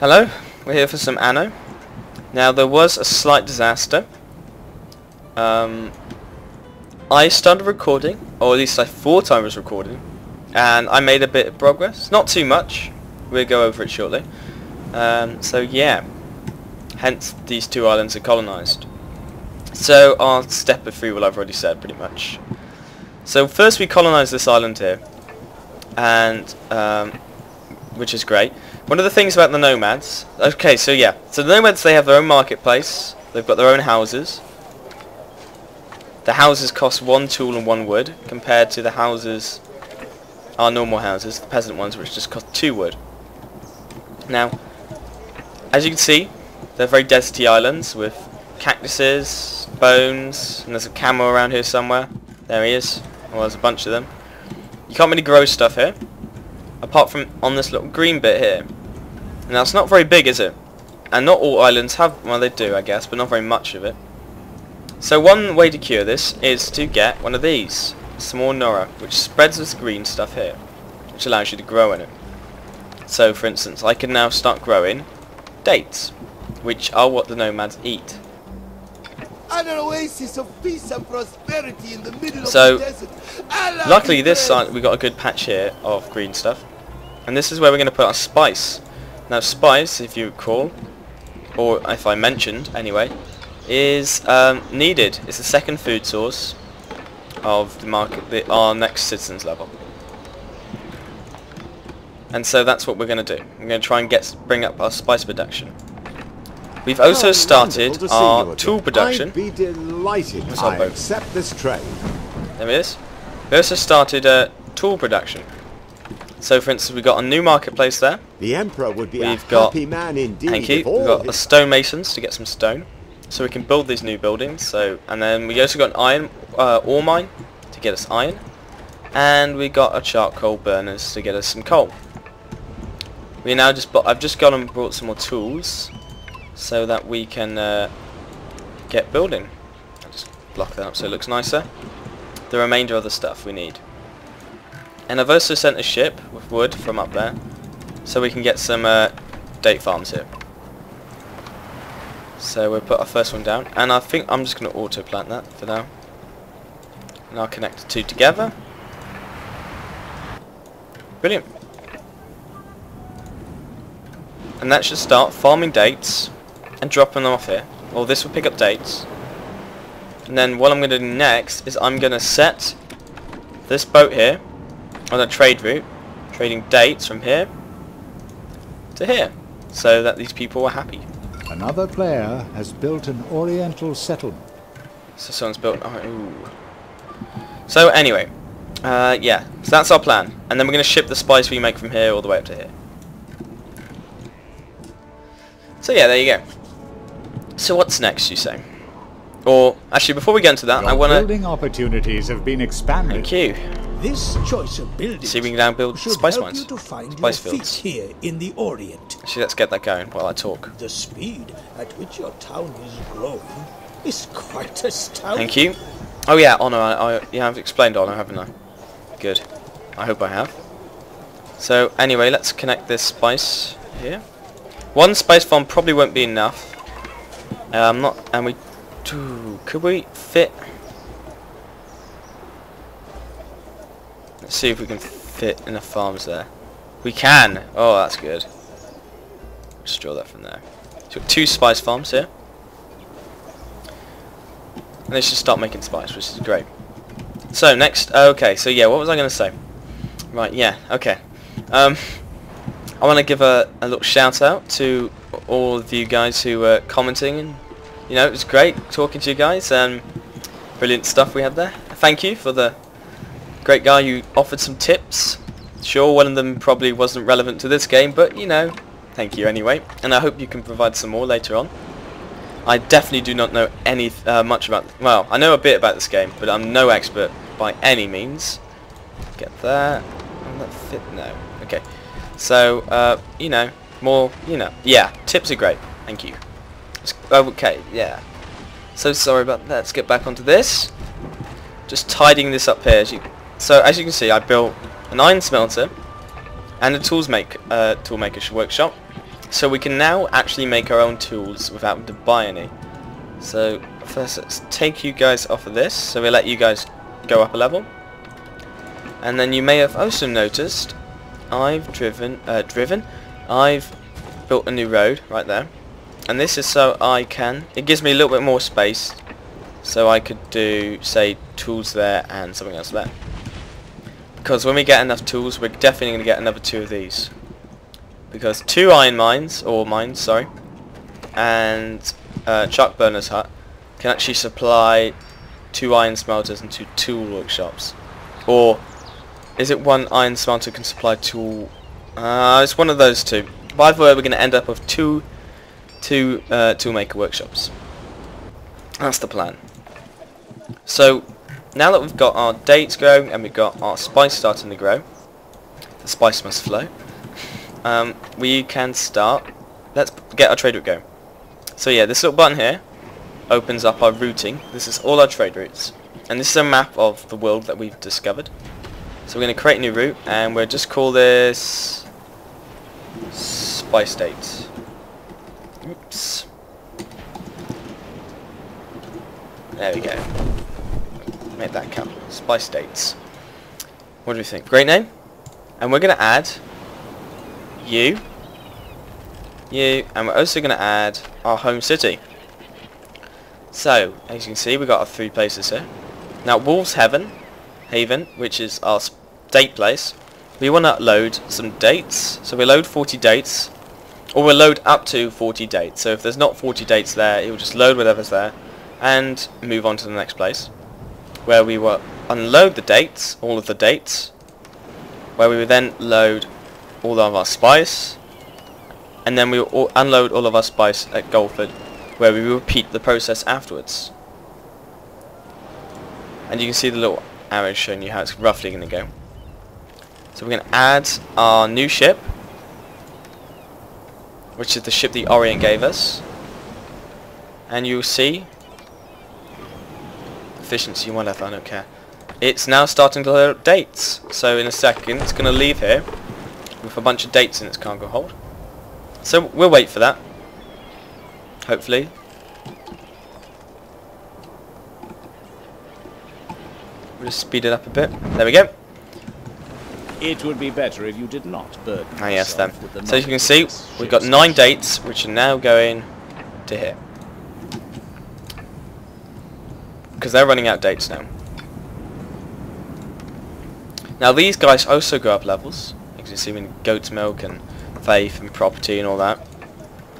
Hello, we're here for some Anno. Now there was a slight disaster. I started recording, or at least I thought I was recording, and I made a bit of progress. Not too much. We'll go over it shortly. So yeah, hence these two islands are colonised. So I'll step it through what I've already said pretty much. So first we colonise this island here, and which is great. One of the things about the nomads, okay, so yeah, so the nomads, they have their own marketplace, they've got their own houses. The houses cost 1 tool and 1 wood, compared to the houses, our normal houses, the peasant ones, which just cost 2 wood. Now, as you can see, they're very deserty islands with cactuses, bones, and there's a camel around here somewhere. There he is. Well, there's a bunch of them. You can't really grow stuff here, apart from on this little green bit here. Now it's not very big, is it? And not all islands have, well they do I guess, but not very much of it. So one way to cure this is to get one of these, small Nora, which spreads this green stuff here, which allows you to grow in it. So for instance, I can now start growing dates, which are what the nomads eat. An oasis of peace and prosperity in the middle So, of the desert. luckily this side we got a good patch here of green stuff, and this is where we're going to put our spice. Now spice, if you recall, or if I mentioned anyway, is needed. It's the second food source of the market, our next citizens level. And so that's what we're going to do. We're going to try and bring up our spice production. We've also started our tool production. I'd be delighted to accept this trade. There it is. We also started tool production. So for instance, we've got a new marketplace there. The Emperor would be a happy man indeed. Thank you. We've got a stonemasons to get some stone, so we can build these new buildings. So, and then we also got an iron ore mine to get us iron, and we got a charcoal burners to get us some coal. We now I've just gone and brought some more tools, so that we can get building. I'll just block that up so it looks nicer. The remainder of the stuff we need. And I've also sent a ship with wood from up there, so we can get some date farms here. So we'll put our first one down, and I think I'm just going to auto plant that for now. And I'll connect the two together. Brilliant. And that should start farming dates and dropping them off here. Or this will pick up dates. And then what I'm going to do next is I'm going to set this boat here on a trade route, trading dates from here to here, so that these people are happy. Another player has built an oriental settlement. So someone's built. Oh, ooh. So anyway, yeah. So that's our plan, and then we're going to ship the spice we make from here all the way up to here. So yeah, there you go. So what's next, you say? Or actually, before we get into that, I want to. Building opportunities have been expanded. Thank you. This choice of buildings See if we can now build should spice help mines, you to find spice your fields. feet here in the Orient. Actually, let's get that going while I talk. The speed at which your town is growing is quite astounding. Thank you. Oh yeah, Anno. Yeah, I've explained Anno, haven't I? Good. I hope I have. So anyway, let's connect this spice here. One spice farm probably won't be enough. Could we fit? Let's see if we can fit enough farms there. We can. Oh, that's good. Just draw that from there. So we've got 2 spice farms here. And they should start making spice, which is great. So next, okay, so yeah, what was I going to say? Right, yeah, okay. I want to give a little shout out to all of you guys who were commenting, and you know, it was great talking to you guys. Brilliant stuff we had there. Thank you for the great guy who offered some tips. Sure, one of them probably wasn't relevant to this game, but you know, thank you anyway. And I hope you can provide some more later on. I definitely do not know any much about. Well, I know a bit about this game, but I'm no expert by any means. Get that. Will that fit? No. Okay. So, you know, more. You know, yeah. Tips are great. Thank you. Okay. Yeah. So sorry about that. Let's get back onto this. Just tidying this up here. So as you can see, I built an iron smelter and a tool maker workshop. So we can now actually make our own tools without having to buy any. So first let's take you guys off of this, so we'll let you guys go up a level. And then you may have also noticed I've I've built a new road right there. And this is so I can, it gives me a little bit more space, so I could do, say, tools there and something else there. Because when we get enough tools, we're definitely going to get another 2 of these. Because 2 iron mines, or mines, sorry, and Chuck Burner's hut can actually supply 2 iron smelters and 2 tool workshops. Or is it 1 iron smelter can supply tool? It's one of those 2. By the way, we're going to end up with 2 toolmaker workshops. That's the plan. So now that we've got our dates growing and we've got our spice starting to grow, the spice must flow. We can start. Let's get our trade route going. So yeah, this little button here opens up our routing. This is all our trade routes, and this is a map of the world that we've discovered. So we're going to create a new route, and we'll just call this Spice Dates. Oops. There we go. Make that count. Spice Dates. What do you think? Great name. And we're going to add you, and we're also going to add our home city. So, as you can see, we've got our 3 places here. Now, Wolves Haven, which is our date place, we want to load some dates. So we load 40 dates, or we'll load up to 40 dates. So if there's not 40 dates there, it will just load whatever's there, and move on to the next place, where we will unload the dates, all of the dates, where we will then load all of our spice, and then we will unload all of our spice at Goldford, where we will repeat the process afterwards. And you can see the little arrow showing you how it's roughly going to go. So we're going to add our new ship, which is the ship the Orient gave us, and you'll see efficiency, whatever, I don't care. It's now starting to load up dates. So in a second it's going to leave here with a bunch of dates in its cargo hold. So we'll wait for that, hopefully. We'll just speed it up a bit. There we go. It would be better if you did not burden Ah yes then. yourself with the So as you can see, knowledge of we've got ships. 9 dates which are now going to here. Because they're running out of dates now. Now these guys also go up levels. As you can see, we need goat's milk and faith and property and all that.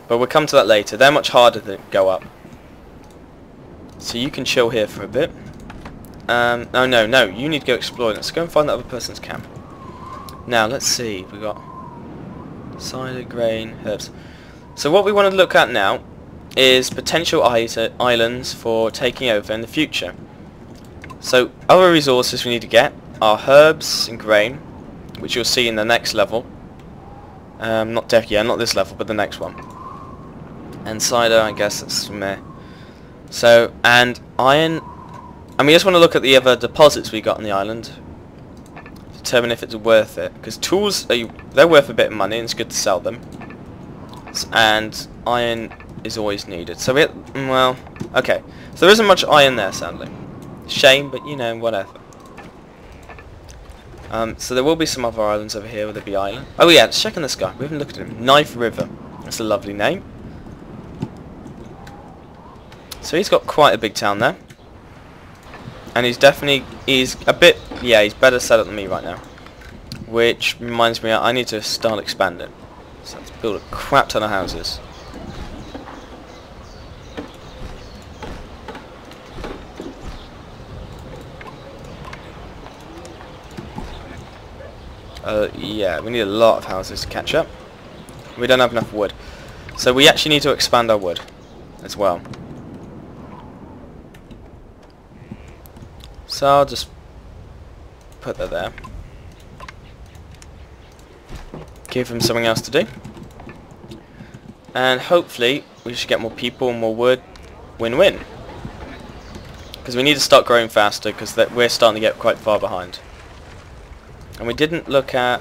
But we'll come to that later. They're much harder to go up. So you can chill here for a bit. No, you need to go exploring. Let's go and find that other person's camp. Now let's see, we got cider, grain, herbs. So what we want to look at now is potential islands for taking over in the future. So other resources we need to get are herbs and grain, which you'll see in the next level. Not this level, but the next one. And cider, I guess that's from there. So, and iron, and we just want to look at the other deposits we got on the island. Determine if it's worth it, because tools they're worth a bit of money and it's good to sell them, and iron is always needed. So okay, so there isn't much iron there, sadly. Shame, but you know, whatever. So there will be some other islands over here. Will there be island? Oh yeah, let's check on this guy. We haven't looked at him. Knife River, that's a lovely name. So he's got quite a big town there. And he's a bit, yeah, he's better set up than me right now. Which reminds me, I need to start expanding. So let's build a crap ton of houses. Yeah, we need a lot of houses to catch up. We don't have enough wood. So we actually need to expand our wood as well. So I'll just put that there. Give him something else to do. And hopefully we should get more people and more wood. Win-win. Because we need to start growing faster, because we're starting to get quite far behind. And we didn't look at...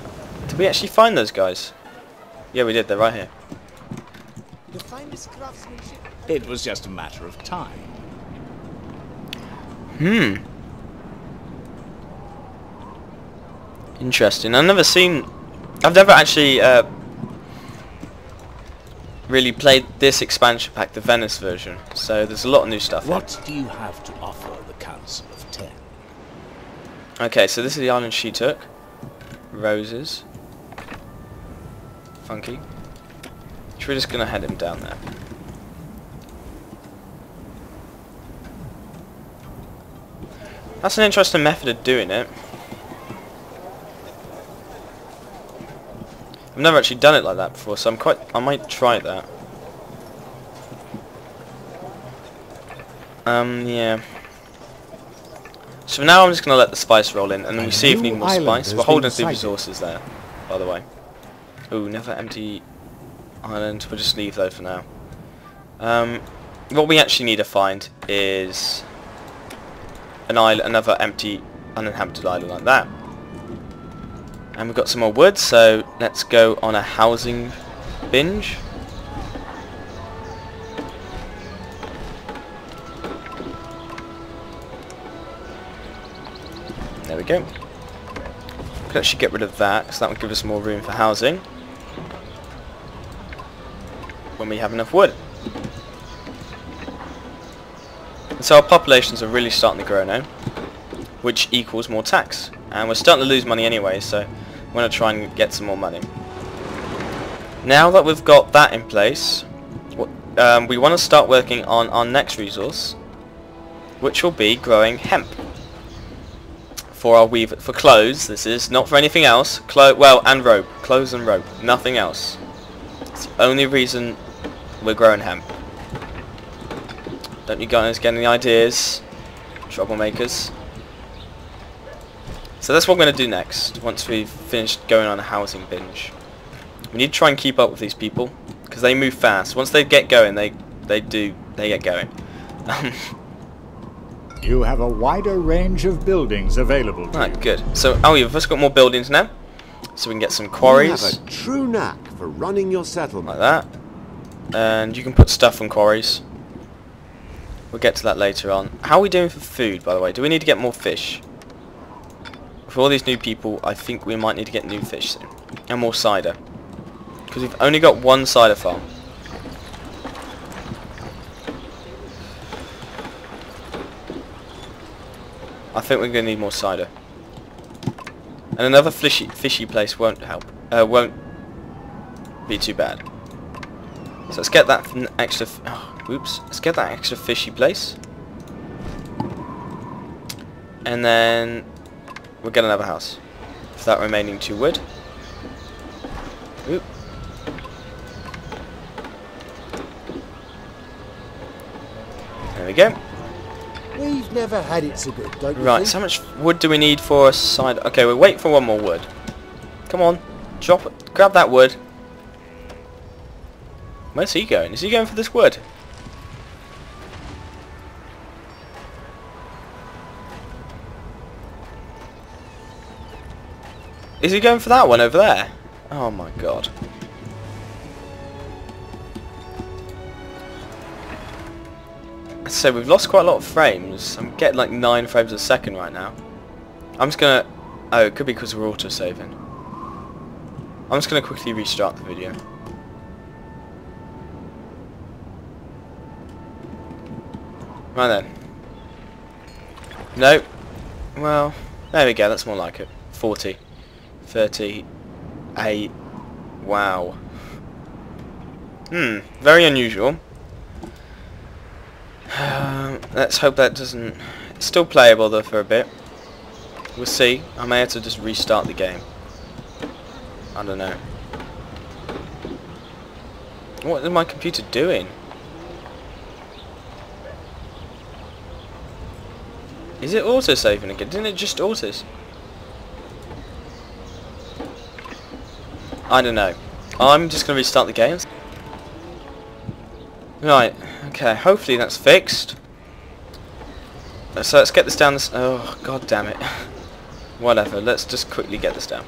Did we actually find those guys? Yeah, we did. They're right here. The finest craftsmanship. It was just a matter of time. Interesting. I've never actually really played this expansion pack, the Venice version. So there's a lot of new stuff. What do you have to offer the Council of 10? Okay, so this is the island she took. Roses. Funky. So we're just gonna head him down there. That's an interesting method of doing it. I've never actually done it like that before, so I might try that. Yeah. So now I'm just gonna let the spice roll in, and then we see if we need more spice. We're holding 3 resources there, by the way. Ooh, never empty island. We'll just leave those for now. What we actually need to find is an island, another empty, uninhabited island like that. And we've got some more wood, so let's go on a housing binge. There we go. We could actually get rid of that, because that would give us more room for housing when we have enough wood. And so our populations are really starting to grow now, which equals more tax. And we're starting to lose money anyway, so we're going to try and get some more money. Now that we've got that in place, we want to start working on our next resource, which will be growing hemp. For our for clothes, this is not for anything else. And rope. Clothes and rope. Nothing else. It's the only reason we're growing hemp. Don't you guys get any ideas? Troublemakers. So that's what we're going to do next, once we've finished going on a housing binge. We need to try and keep up with these people, because they move fast. Once they get going, they get going. You have a wider range of buildings available to you. Right, good. So, we've just got more buildings now, so we can get some quarries. You have a true knack for running your settlement. Like that. And you can put stuff on quarries. We'll get to that later on. How are we doing for food, by the way? Do we need to get more fish? For all these new people, I think we might need to get new fish soon. And more cider. Because we've only got one cider farm. I think we're going to need more cider. And another fishy place won't help. Won't be too bad. So let's get that extra... let's get that extra fishy place. And then we'll get another house. For that remaining 2 wood. Oop. There we go. We've never had it so good, don't you Right, think? so how much wood do we need for a side? Okay, we'll wait for 1 more wood. Come on, drop it. Grab that wood. Where's he going? Is he going for this wood? Is he going for that one over there? Oh my god. So we've lost quite a lot of frames. I'm getting like 9 frames a second right now. I'm just gonna... Oh, it could be because we're auto-saving. I'm just gonna quickly restart the video. Right then. Nope. Well, there we go, that's more like it. 40. 38. Wow. Very unusual. Let's hope that doesn't... It's still playable though for a bit. We'll see. I may have to just restart the game. I don't know. What is my computer doing? Is it auto-saving again? Didn't it just autos? I don't know. I'm just going to restart the game. Right, okay, hopefully that's fixed. So let's get this down this... Oh, god damn it. Whatever, let's just quickly get this down.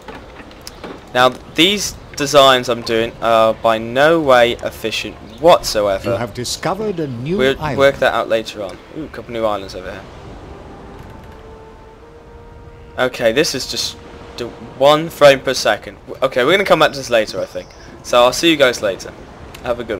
Now, these designs I'm doing are by no way efficient whatsoever. You have discovered a new We'll island. work that out later on. Ooh, a couple new islands over here. Okay, this is just 1 frame per second. Okay, we're going to come back to this later, I think. So I'll see you guys later. Have a good one.